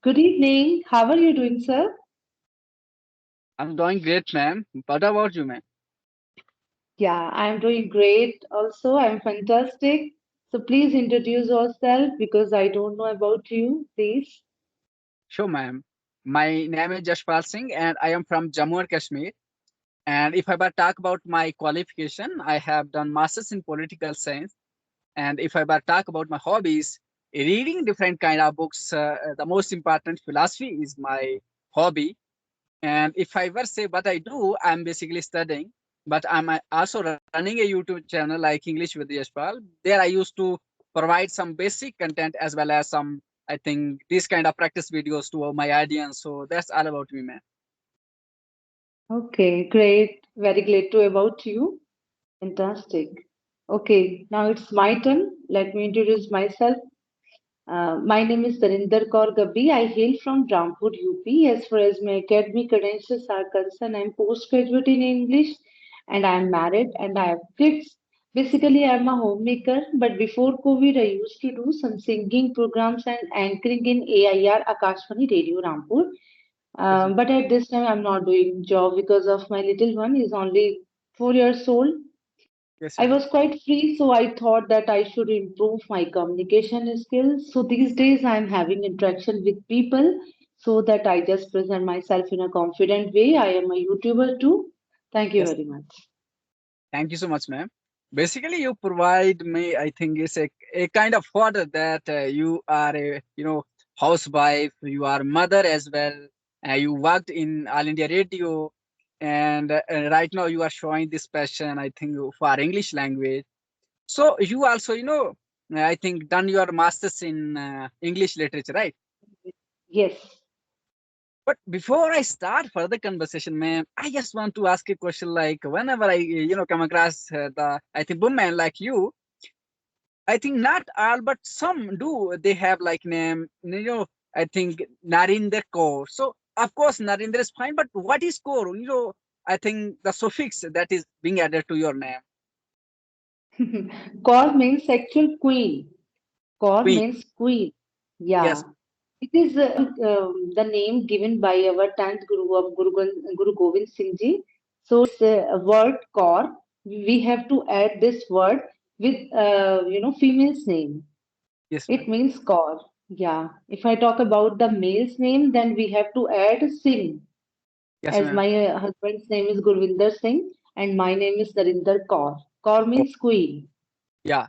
Good evening. How are you doing, sir? I'm doing great, ma'am. What about you, ma'am? Yeah, I'm doing great. Also, I'm fantastic. So please introduce yourself because I don't know about you, please. Sure, ma'am. My name is Yashpal Singh, and I am from Jammu and Kashmir. And if I were to talk about my qualification, I have done masters in political science. And if I were to talk about my hobbies, reading different kind of books, the most important philosophy is my hobby. And if I were to say what I do, I'm basically studying, but I'm also running a YouTube channel like English with Yashpal. There I used to provide some basic content as well as some, I think, this kind of practice videos to my audience. So that's all about me, man. Okay, great. Very glad to about you. Fantastic. Okay, now it's my turn. Let me introduce myself. My name is Sarinder Kaur Gabbi. I hail from Rampur, UP. As far as my academic credentials are concerned, I'm postgraduate in English and I'm married and I have kids. Basically, I'm a homemaker, but before COVID, I used to do some singing programs and anchoring in AIR Akashvani Radio Rampur. Yes, ma'am. But at this time, I'm not doing job because of my little one is only 4 years old. Yes, I ma'am. was quite free, so I thought that I should improve my communication skills. So these days I'm having interaction with people so that I just present myself in a confident way. I am a YouTuber too. Thank you Yes. very much. Thank you so much, ma'am. Basically, you provide me, I think, is a kind of fodder that you are a, housewife, you are mother as well. You worked in All India Radio, and right now you are showing this passion, I think, for English language. So you also, I think, done your masters in English literature, right? Yes. But before I start further conversation, ma'am, I just want to ask a question. Like, whenever I, come across I think women like you, I think not all, but some do. They have like name, I think Narendra Kaur. So of course Narendra is fine, but what is Kaur? I think the suffix that is being added to your name, Kaur means actual queen. Kaur Queen. means queen. Yeah. Yes, It is the name given by our 10th Guru of Guru Gobind Singh Ji. So it's a word Kaur. We have to add this word with female's name. yes, It ma'am. means Kaur. Yeah. If I talk about the male's name, then we have to add Singh. Yes, As ma'am. my husband's name is Gurvinder Singh and my name is Narinder Kaur. Kaur Oh, means queen. yeah.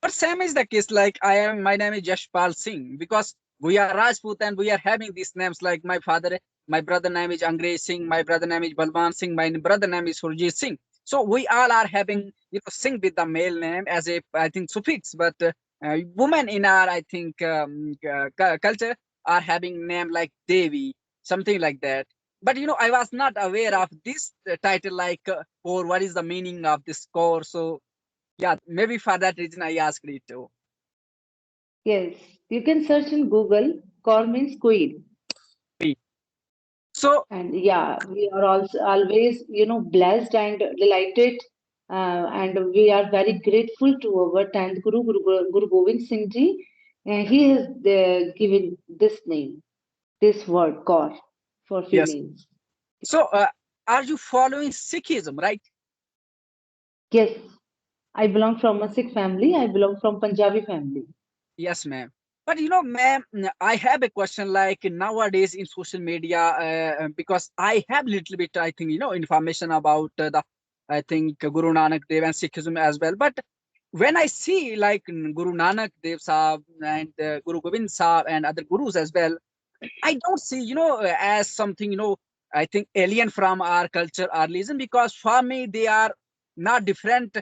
But same is the case. Like my name is Yashpal Singh because we are Rajput and we are having these names. Like my brother name is Angrej Singh, my brother name is Balwan Singh, my brother name is Surjit Singh. So we all are having Singh with the male name as a I think suffix. But women in our I think culture are having name like Devi, something like that. But I was not aware of this title like or what is the meaning of this core. So yeah, maybe for that reason I asked it too. Yes. You can search in Google. Kaur means queen. So And yeah, we are also always, blessed and delighted, and we are very grateful to our 10th Guru Gobind Singh Ji. He has given this name, this word, Kaur, for yes. females. So are you following Sikhism, right? Yes, I belong from a Sikh family. I belong from Punjabi family. Yes, ma'am. But ma'am, I have a question like nowadays in social media, because I have little bit, I think, information about the, I think, Guru Nanak Dev and Sikhism as well. But when I see like Guru Nanak Dev Sahab and Guru Gobind Sahab and other gurus as well, I don't see, as something, I think alien from our culture or religion because for me they are not different,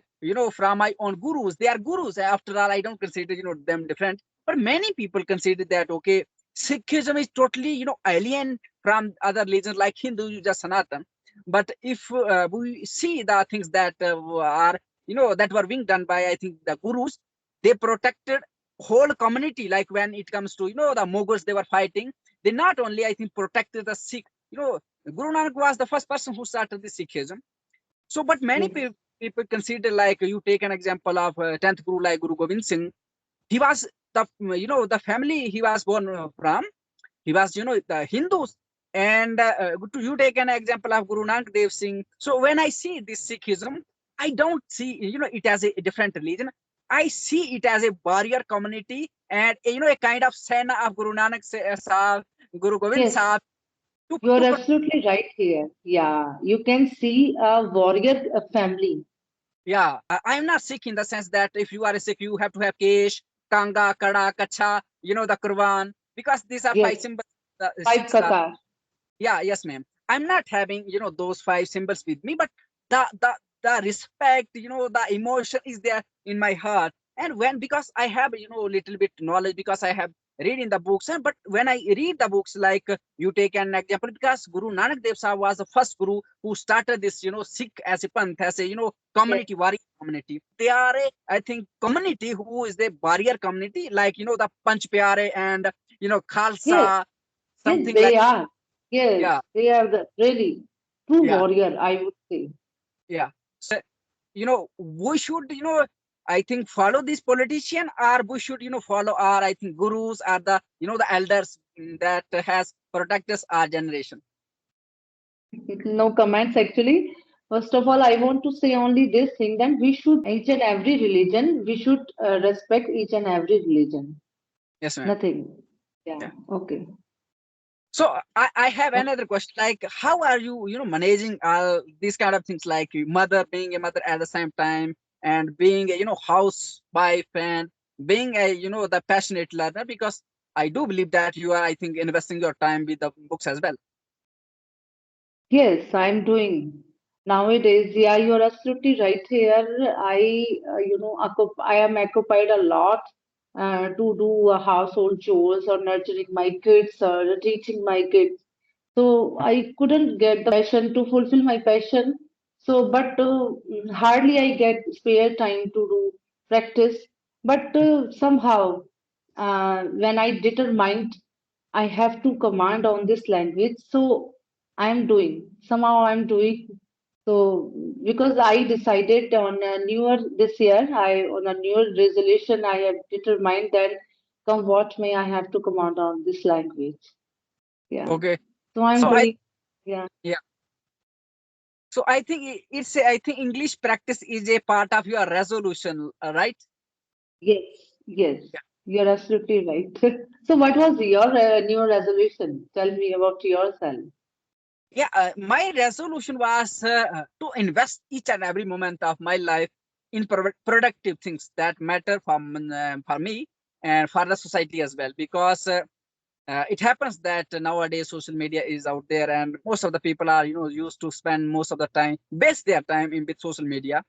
from my own gurus. They are gurus. After all, I don't consider, them different. But many people consider that, okay, Sikhism is totally, alien from other religions like Hindu, just Sanatan. But if we see the things that are, that were being done by, I think, the gurus, they protected whole community. Like when it comes to, the Mughals, they were fighting, they not only, I think, protected the Sikh, Guru Nanak was the first person who started the Sikhism. So, but many Yes. people consider, like you take an example of 10th Guru, like Guru Gobind Singh. He was the, the family he was born from. he was, the Hindus. And you take an example of Guru Nanak Dev Singh. So when I see this Sikhism, I don't see, it as a different religion. I see it as a warrior community, and a kind of Sena of Guru Nanak Sahib, Guru Gobind Yes, Sahib, to, you are to absolutely right here. Yeah, you can see a warrior family. Yeah, I'm not Sikh in the sense that if you are a Sikh, you have to have Kesh, Kanga, Kada, Kacha, the Kurban, because these are five Yes, symbols the five Sikhs are. kakar. Yeah, yes, ma'am. I'm not having, those five symbols with me, but the the the respect, the emotion is there in my heart. And because I have, little bit knowledge, because I have read in the books, but when I read the books, like you take an example, because Guru Nanak Dev Sahib was the first guru who started this, Sikh as a panth, as a, Yes, community, warrior community. They are a, I think, community who is the warrior community, like, the Panch Pyare and, yes, Khalsa, yes, something like, they are. Yes, yeah. they are the really true Yeah, warrior, I would say. yeah. So, we should, I think, follow this politician, or we should, follow our, I think, gurus, are the, the elders, that has protected our generation. No comments actually. First of all, I want to say only this thing that we should each and every religion, we should respect each and every religion. Yes, ma'am. Nothing. Yeah, Yeah. okay. So I have another question, like, how are you, managing all these kind of things, like mother, being a mother at the same time, and being a, housewife, and being a, the passionate learner, because I do believe that you are, I think, investing your time with the books as well. Yes, I'm doing. Nowadays, yeah, you're absolutely right here. I am occupied a lot to do household chores or nurturing my kids or teaching my kids. So I couldn't get the passion to fulfill my passion. So, but hardly I get spare time to do practice. But somehow, when I determined I have to command on this language. So I'm doing. Somehow I'm doing. So because I decided on a newer this year, I on a newer resolution, I have determined that come what may, I have to command on this language. Yeah. Okay. So I'm So I doing. Yeah. Yeah. So I think it's I think English practice is a part of your resolution, right? Yes. Yes. Yeah. You're absolutely right. So what was your new resolution? Tell me about yourself. Yeah. My resolution was to invest each and every moment of my life in productive things that matter for me and for the society as well, because it happens that nowadays social media is out there, and most of the people are, used to spend most of the time, base their time in with social media.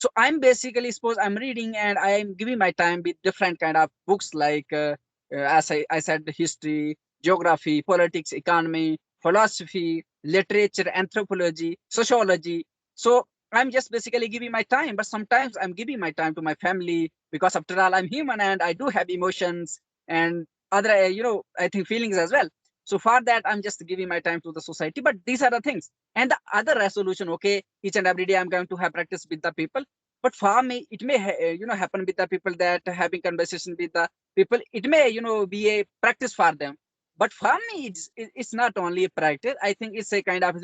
So I'm basically, suppose I'm reading and I'm giving my time with different kind of books, like as I said, history, geography, politics, economy, philosophy, literature, anthropology, sociology. So I'm just basically giving my time, but sometimes I'm giving my time to my family, because after all, I'm human and I do have emotions and other, I think, feelings as well. So for that, I'm just giving my time to the society. But these are the things. And the other resolution, okay, each and every day I'm going to have practice with the people. But for me, it may happen with the people, that having conversation with the people, it may be a practice for them. But for me, it's not only a practice. I think it's a kind of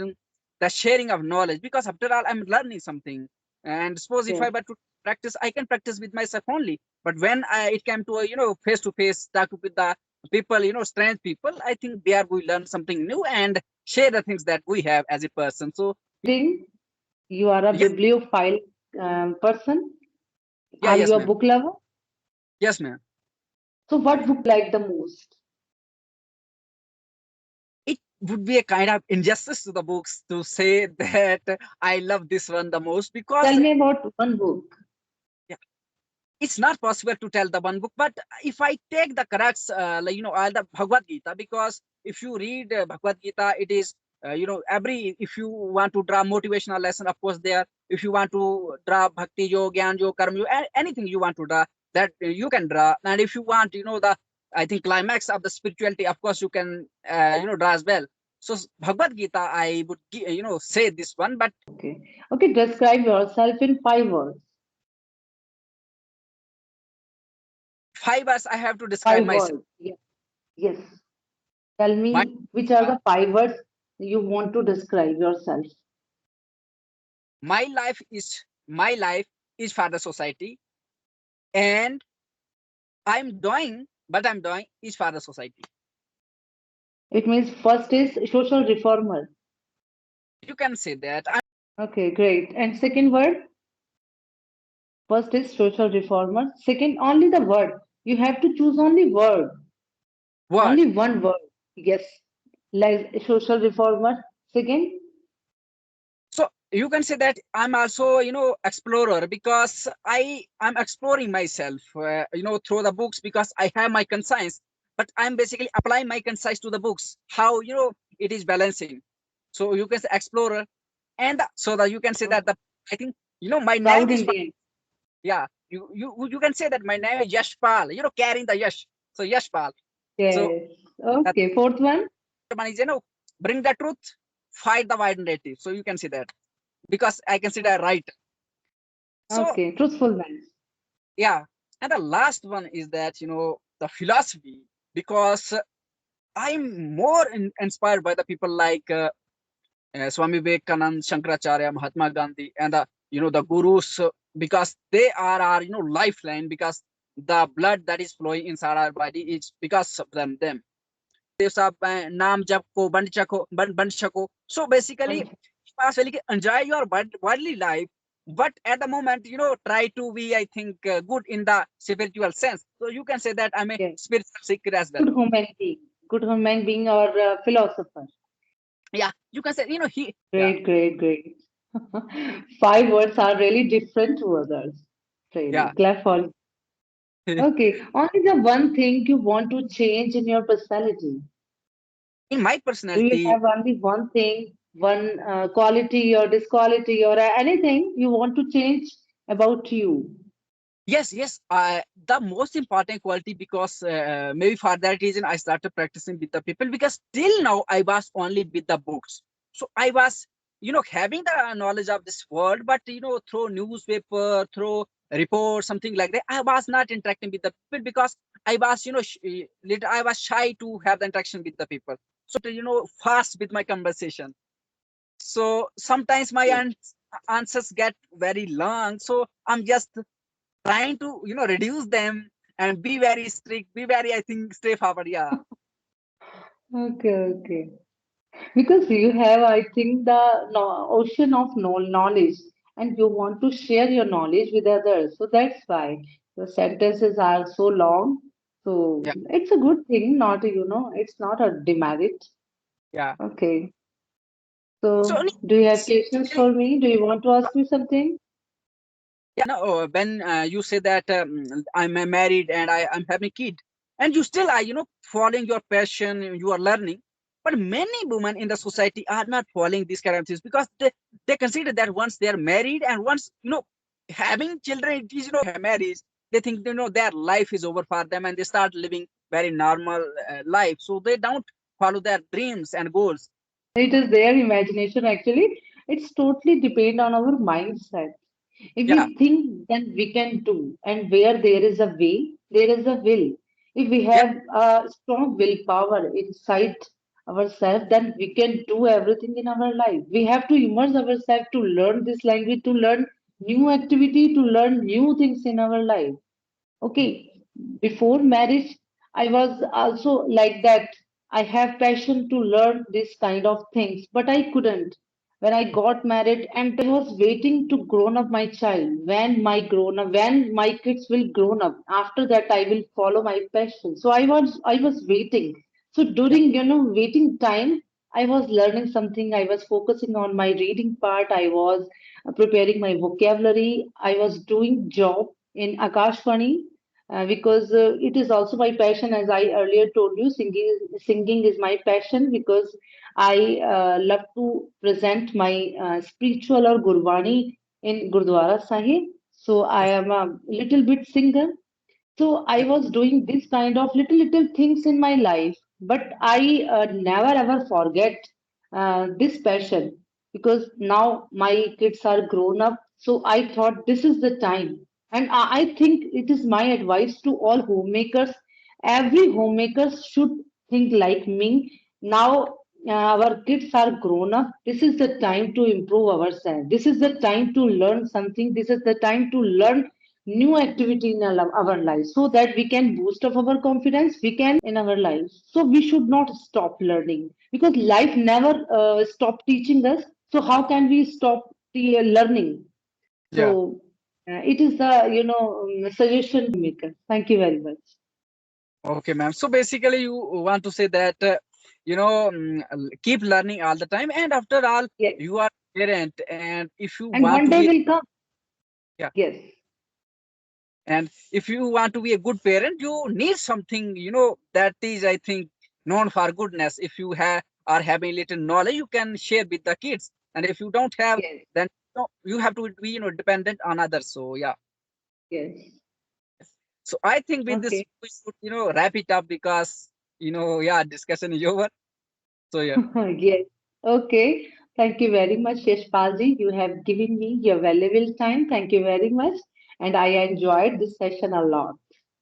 the sharing of knowledge, because after all, I'm learning something. And suppose if Yes. I were to practice, I can practice with myself only. But when it came to a, face to face talk with the people, strange people, I think there we learn something new and share the things that we have as a person. So Reading. You are a yes, bibliophile person. yeah, Are yes, you a ma'am. book lover? Yes, ma'am. So, what book like the most? It would be a kind of injustice to the books to say that I love this one the most, Tell because me about one book. yeah, it's not possible to tell the one book. But if I take the crux, like, all the Bhagavad Gita, because if you read Bhagavad Gita, it is every, if you want to draw motivational lesson, of course there. If you want to draw bhakti yoga, gyan yoga, karma yoga, anything you want to draw, that you can draw. And if you want, the, I think, climax of the spirituality, of course you can draw as well. So Bhagavad Gita, I would say this one. But Okay. Okay, describe yourself in 5 words. 5 hours I have to describe Five myself. words. Yes. Yes. Tell My me which are uh, the 5 words you want to describe yourself. my life is my life is for the society, and I'm doing is for the society. It means first is social reformer. You can say that. Okay, great. And second word, first is social reformer. Second, only the word. You have to choose only word, Word. only one word. Yes, like social reformer. Second, So you can say that I'm also, explorer, because I'm exploring myself, through the books, because I have my conscience, but I'm basically applying my conscience to the books. How, it is balancing. So you can say explorer, and so that you can say that the I think my name proud is Indian. yeah. You can say that my name is Yashpal. Carrying the Yash. So Yashpal. So Yes. that Okay, fourth one. one is bring the truth, fight the wide narrative. So you can see that, because I consider right. So Okay, truthfulness. yeah, and the last one is that the philosophy, because I'm more inspired by the people like Swami Vivekanand, Shankaracharya, Mahatma Gandhi, and the gurus, because they are our lifeline, because the blood that is flowing inside our body is because of them. Dev Sahab, naam jap ko band shako. So basically, And really enjoy your worldly life, but at the moment, try to be, I think, good in the spiritual sense. So you can say that I'm a yes, spiritual seeker as well. good human being. Good human being or philosopher. Yeah, you can say, he, yeah, Great, great, great. 5 words are really different to others. Really, yeah. clap for you. Okay, only the one thing you want to change in your personality. In my Do you personality, have only one thing, one quality or disquality or anything you want to change about you? yes, the most important quality, because maybe for that reason I started practicing with the people, because till now I was only with the books. So I was, having the knowledge of this world, but through newspaper, through report, something like that, I was not interacting with the people, because I was, I was shy to have the interaction with the people. So to, fast with my conversation. So sometimes my answers get very long. So I'm just trying to reduce them and be very strict, be very, I think, straightforward. Yeah, Okay, okay. Because you have, I think, the ocean of knowledge and you want to share your knowledge with others. So that's why the sentences are so long. So yeah, it's a good thing, not, it's not a demerit. yeah. Okay. So So do you have questions basically, for me? Do you want to ask me something? yeah, no, when you say that I'm married and I'm having kid, and you still are following your passion, you are learning, but many women in the society are not following these kind of things, because they consider that once they are married and once having children, it is marriage, they think their life is over for them, and they start living very normal life, so they don't follow their dreams and goals. It is their imagination actually. It's totally depend on our mindset. If Yeah, we think, then we can do. And where there is a way, there is a will. If we yeah, have a strong willpower inside ourselves, then we can do everything in our life. We have to immerse ourselves to learn this language, to learn new activity, to learn new things in our life. Okay, before marriage, I was also like that. I have passion to learn this kind of things, but I couldn't. When I got married, and I was waiting to grown up my child. When my kids will grown up. After that, I will follow my passion. So I was waiting. So yeah, during waiting time, I was learning something. I was focusing on my reading part. I was preparing my vocabulary. I was doing job in Akashvani because it is also my passion. As I earlier told you, singing is my passion because I love to present my spiritual or Gurbani in Gurdwara Sahib. So I yes, am a little bit singer. So I yeah, was doing this kind of little things in my life, but I never ever forget this passion because now my kids are grown up. So I thought this is the time, and I think it is my advice to all homemakers. Every homemaker should think like me. Now our kids are grown up. This is the time to improve ourselves. This is the time to learn something. This is the time to learn new activity in our lives so that we can boost up our confidence we can in our lives. So we should not stop learning because life never stop teaching us. So how can we stop the learning? Yeah. So it is the suggestion maker. Thank you very much. Okay, ma'am. So basically, you want to say that keep learning all the time, and after all, Yes, you are parent, and if you and want one to day be, will come. yeah, Yes, and if you want to be a good parent, you need something, that is, I think, known for goodness. If you have are having little knowledge, you can share with the kids, and if you don't have, yes, then you have to be, dependent on others. So yeah. yes. So I think with this Okay. we should, wrap it up because, yeah, discussion is over. So yeah. Yes. Okay. Thank you very much, Yashpalji. You have given me your valuable time. Thank you very much. And I enjoyed this session a lot.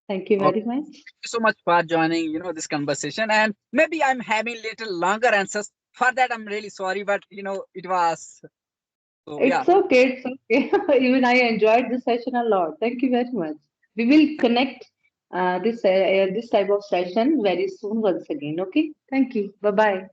Thank you Okay. very much. Thank you so much for joining, this conversation. And maybe I'm having little longer answers. For that, I'm really sorry, but it was so yeah. It's okay. It's okay. Even I enjoyed this session a lot. Thank you very much. We will connect this type of session very soon once again. Okay. Thank you. Bye bye.